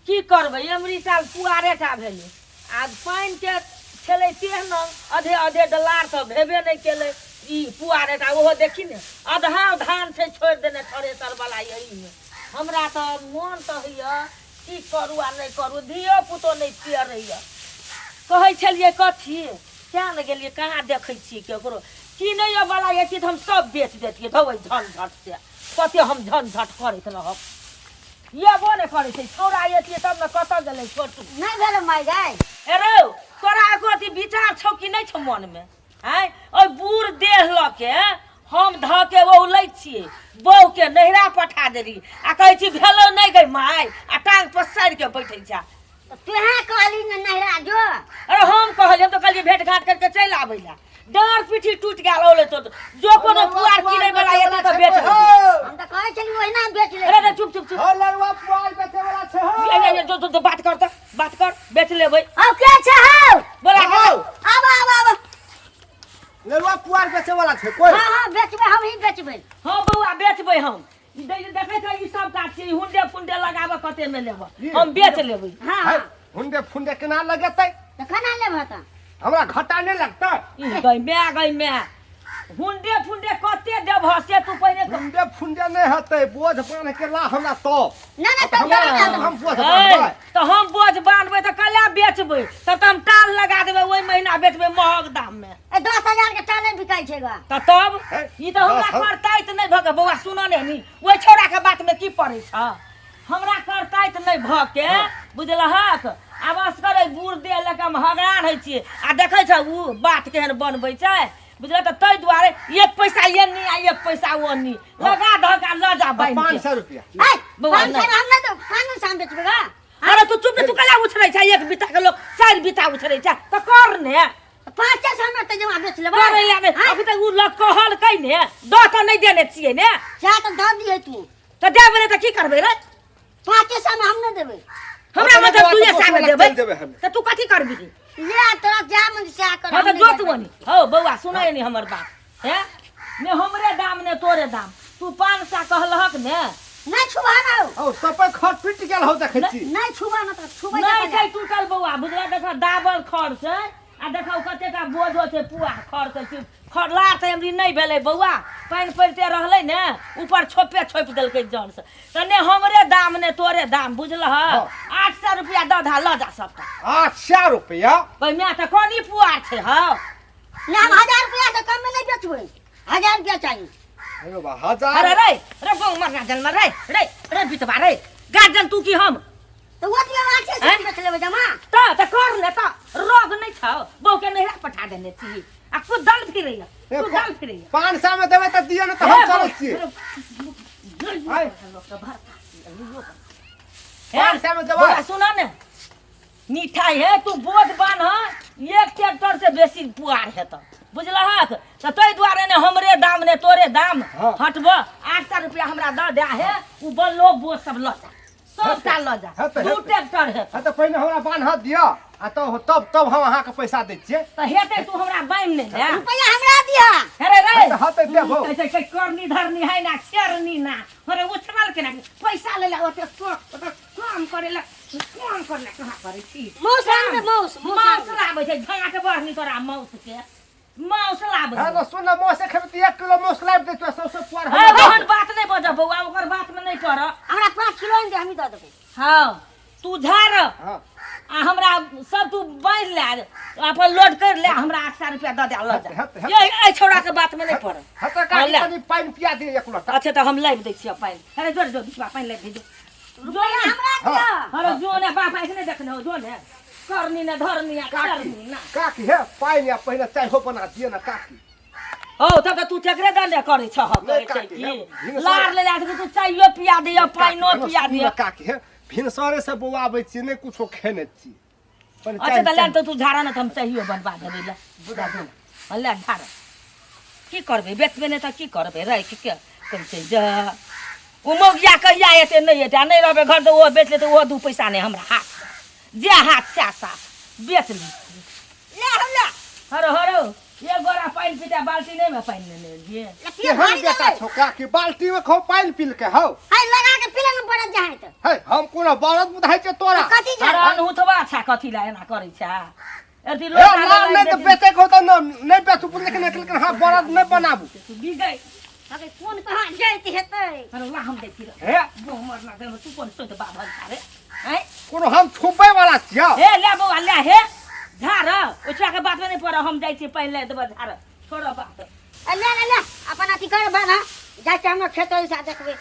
की करबै एमरी साल पुआरेटा भेलै आ पानिके छलै तेहन अधे अधे डलार तऽ भेबे नहि केलै ई पुआरेटा ओहो देखी ने आधा धान छै छोड़ि देने थ्रेसरवला एहिमे हमरा तऽ मोन तऽ होइए की करू आ नहि करू धियो पुतो नहि पियरैए कहै छलियै कथी किया ने गेलियै कहाँ देखै छियै केकरो किनैयोवला अइतियै तऽ हम सब बेच देतियै धोबै झंझट से कते हम झंझट करैत रहब येबो नहि करै छै छौड़ा अइतियै तब ने कतऽ गेलै छोटू नहीं भेल माय गाय ए रौ तोरा एको अथी विचार छौ कि नहि छौ मनमे आँय ओहि बूढ़ देह लऽ के हम धऽ के ओलै छियै बहूके नहिरा पठा देली आ कहै छी भेलो नहि गई माय आ टांग पसारि के बैठै छा तुहे कहली न नहिरा जो अरे हम कहलियै हम तो कहलियै भेंट घाट करके चलि आबै ला डर पीठी टूटि गेल ओले तो जो कोनो पुआर किनै वाला एतै तऽ बेच ले हम तो कहै छली ओहिना बेच ले अरे चुप चुप चुप हो लड़वा पुआर बेचे वाला छै हो ये जो बात कर त बात कर बेच लेबै औ के छ हौ बोला हो आब लड़वा पुआर बेचे वाला छै कोई हां बेचबे हम ही बेचबे हां बौआ बेचबै हम देखै छै ई सब काज छै हुंडे फुंडे लगाबे कते में लेबै हम बेच लेबै हां हुंडे फुंडे केना लगतै त केना लेब त हमरा घाटा नहीं लगता ई गई मैं हुंडे फुंडे कते देब से तू पहिने हुंडे फुंडे नहीं हते बोझ बांध के ला हमरा तो ना ना त हम बोझ बांधबै तो हम बोझ बांधबै त कला बेचबै तब त हम टाल लगा देबै ओइ महीना बेचबै महग दाम में ए 10000 के टाले बिकाई छै गा तब ई त हमरा करताइत नहीं भग बौआ सुन ने नी ओइ छोरा के बात में की पड़ै छ हमरा करताइत नहीं भ के बुझलहक आब असगर बूढ़ देह लके हम हगरान होइ छियै आ देखै छ उ बात केहन बनबै छै बुझल त तै दुआरे एक पैसा एनी आ एक पैसा ओनी लगा धका ल जा बाइन 500 रुपया ए बौआ हम नहीं हम तो कानून साम बेचबे गा अरे तू चुप तू कला उछरै छ एक बिता के लोग चार बिता उछरै छ त कर ने 500 में त जमा बेच लेबे करे याबे अभी तक उ लग कहल कै ने द त नहीं देने छियै ने जा त द दिए तू त देबे ने त की करबै रे 500 में हम न देबे हमरा मतलब तू ये सामे देबै त तू कथी करबी ले तोरा जा मन से कर हां त जो तू बनी हो बौआ सुनै नहीं हमर बात हैं ने हमरे दाम ने तोरे दाम तू 500 कहलहक ने नहीं छुबा ना और सब पे खट पिट गेल हो देखै छी नहीं छुबा ना त छुबे नहीं छै टूटल बौआ बुझला देख दाबल खर छै आ देखौ कतेटा बोझो छै पुआ खर छै खरला त हमरी नहीं भेलै बौआ पानी पड़ते रहलै ने ऊपर छोपे छोप देलकै जन से त ने हमरे दाम ने तोरे दाम बुझलह 800 रुपया द धा ल जा सबटा 800 रुपया भाई मैं त कोनी पुआर छै ह ना हम 1000 रुपया से कम में नहीं बेचबे 1000 रुपया चाहिए अरे बा 1000 अरे रे गौ मरना जन्म रे बितवा रे गार्जन तू की हम तो वो दिया 800 से बेच लेबे जमा त कर ले त रोग नहीं छ बहू के नहिरा पठा देने छी आ कुदल फिरैया 500 में देबे त दिया न त हम चलै छी हाय 500 में देबे सुना ने मिठाई है तू बोझ बान एक ट्रैक्टर से बेसी पुआर है त बुझलहक त तै दुआरे ने हमरे दाम ने तोरे दाम हटब 800 रुपया हमरा द दे है उ बल्लो बोझ सब ल जा सबटा ल जा दू ट्रैक्टर है त पहिने हमरा बान्ह दिया आ तब हम अहाँ के पैसा दै छियै त हेतै तू हमरा बाइन ने ले रुपया हमरा दिया अरे रे त हते देबो कैसे करनी धरनी है ना शेरनी ना अरे उछल के ना पैसा ले ले ओते काम करे ला कहां करे छी मौस आने मौस लाबै छै घाट बढ़नी तोरा मौस के मौस लाबै हां सुन मौस खेब त 1 किलो मौस लाब दे तो सबसे पुआर है बहन बात नहीं बजा बौआ ओकर बात में नहीं कर हमरा 5 किलो दे हम द देबे हां तू झार हां आ हमरा सब तू बांध ले अपन लोड कर ले हमरा 800 रुपया द दे ल जा ये ए छोड़ा के बात में नहीं पड़ हत का कनी पानी पिया दे 1 लोटा अच्छा त हम लाइब दै छियै पानी अरे जोर बिचवा पानी लाइब दे रुपया हमरा दिया अरे जो ने बाप ऐसे नहीं देखने हो जो ने करनी ने धरनी आ करनी ना काकी हे पानी आ पहिने चाय हो बना दिए ना काकी ओ तब तू ठेकरे दंडे करे छ हम की लार ले जा तू चाहियो पिया दियो पाइनो पिया दियो काकी हे भिनसरे से बुआबै छी ने कुछो खेने छी अच्छा त ले तू झाड़ा न त हम चाहियो बनवा देबे ले बुझा दे ले झाड़ा की करबे बेचबे ने त की करबे रे की के कहै जा उ मौगिया कहिया एते नहीं एते नहीं रहबे घर त वो बेच ले त वो दू पैसा नहीं हमरा हाथ जे हाथ से बेच ली ले हम ले हरो ये गोरा पानी पीता बाल्टी नहीं में पानी ले लिए लतिया केहन भारी बेटा देबे छोकरा कि बाल्टी में खो पानी पील के हौ हाय लगा के पिले में पड़ जाए त है हम कोनो बरद बुझाइ छै तोरा कथी जा अरे अनहुतवा छा कथी ला एना करै छा एती ए लोटा लाल नहीं तो बेचे को तो नहीं बेचू पुर लेकिन हां बरद नहीं बनाबू बिगै अरे कौन कहां जाइत हेतै अरे ला हम देखि हे वो मरना दे तू कोन सोच बाबा सारे हैं कोनो हम छुपे वाला छियै हे ले बौआ ले हे झार ओछा के बात नहीं पड़ हम जाई छी पहले देब झार छोड़ बात ले अपन अथी कर बना जा के हम खेत सा देखबे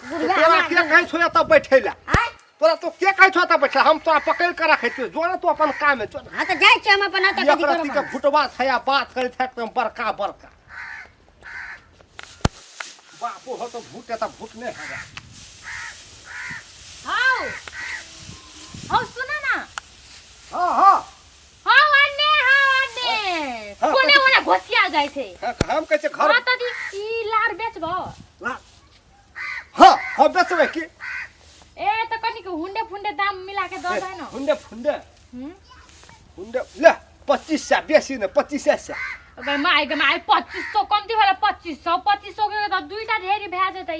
बुढ़िया तोरा के कहै छौ त बैठैला हाय तोरा तो के कहै छौ त बैठा हम तोरा पकड़ के रखै छियै जोन तू अपन काम में जो हां त जाय छै हम अपन अथी ये कथी प्रति के करब फुटबा छया बात करे थे एकदम बड़का बड़का बापू हो तो भूटे त भूट नहीं है हाउ हाउ सुना ना हां हां हाउ अन्ने हाँ, कोने कथी- ओने घोसिया जाय छै हम कहै छै घर हां त ई लार बेचबो हां हम बेचबै की ए त कनी के हुंडे फुंडे दाम मिला के दो जाय न हुंडे फुंडे हम हुंडे ले 25 सा बेसी ने 25 सा अबे माय गे माय 2500 कमती वाला 2500 के त दुईटा ढेरी भे जेतै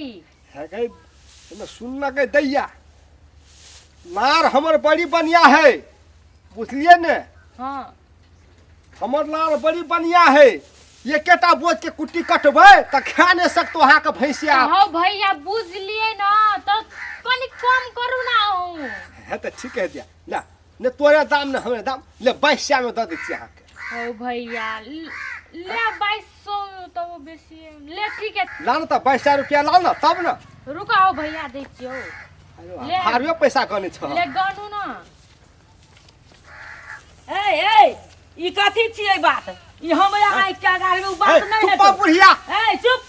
है गई मैं सुनना गई दैया लार हमर बड़ी बढ़िया है बुझलिए ने हां हमर लार बड़ी बढ़िया है ये केटा बोझ के कुट्टी कटबै त खा नहीं सकतो अहा के भैंसिया हां भैया बुझ लिए न त कनी कम करू ना है तो ठीक है दिया ले ने तोरे दाम ने हमरे दाम ले 22 में द दै छी अहा के ओ भैया ले 2200 तो बेसी ले ठीक है ला न त 22 रुपया ला न तब न रुकाओ भैया दै छियो ले। हारियो पैसा गने छ ले गनु न ए ई कथी छियै बात ई हमरा आइ के गाड़ी में बात नहीं चुप है बुढ़िया ए चुप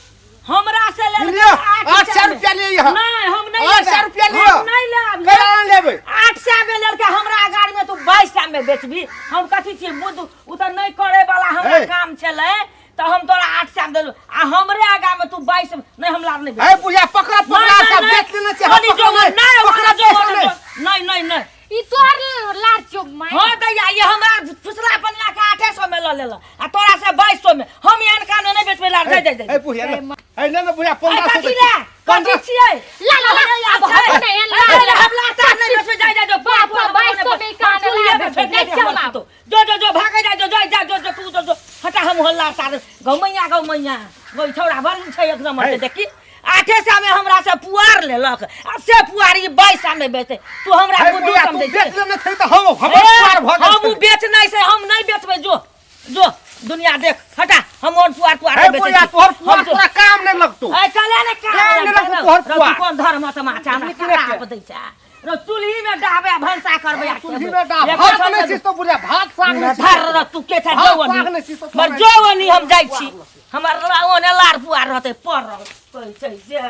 हमरा से ले लियो 800 रुपया ले यहाँ नहीं हम नहीं 800 रुपया लियो हम नहीं लेब केना लेबै 800 में लड़का हमरा गाड़ी में तू 2200 में बेचबी हम कथी छी बुद्ध उ त नहीं करे वाला हमरा हे। काम छले त हम तोरा 800 देलु आ हमरे आगा में तू 22 नहीं हम लाभ नहीं ए बुढ़िया पकड़ा पकड़ा सब बेच लेने छै नहीं जो नहीं पकड़ा जो बेच ले नहीं नहीं ई तोर लार चोक माय हां दैया ये हमरा फुसला पनिया के 800 में ल लेल आ तोरा से 2200 में हम यान कानो नहीं बेचबे लार दे दे ए बुढ़िया ए ले न बुढ़िया 1500 कथी ले कथी छियै ला अब हम नहीं हम लाता नहीं बेचबे जा जो बाप 2200 में कान ला जो भागे जा जो तू जो हटा हम हल्ला सार गमैया गई छौड़ा बन छै एक नंबर से देखी 800 में हमरा से पुआर लेलक आ से पुआरी 2200 में बेचते तू हमरा बुद्धू समझै छै बेच लेने छै त हम पुआर भ हम बेच नहीं से हम नहीं बेचबे जो दुनिया देख हटा हम और पुआर ए बुढ़िया तोहर पुआर तोरा काम नहीं लगतो ए चले ने काम नहीं लगतो तोहर पुआर कौन धर्म तमाचा हमरा खराब दै छै रो चुल्ही में डाबे भंसा करबे चुल्ही में डाब भात नहीं छी तो बुढ़िया भात साग नहीं धर तू के था जवनी हम जाई छी हमर ओने लार पुआर रहते पर कहै छै जे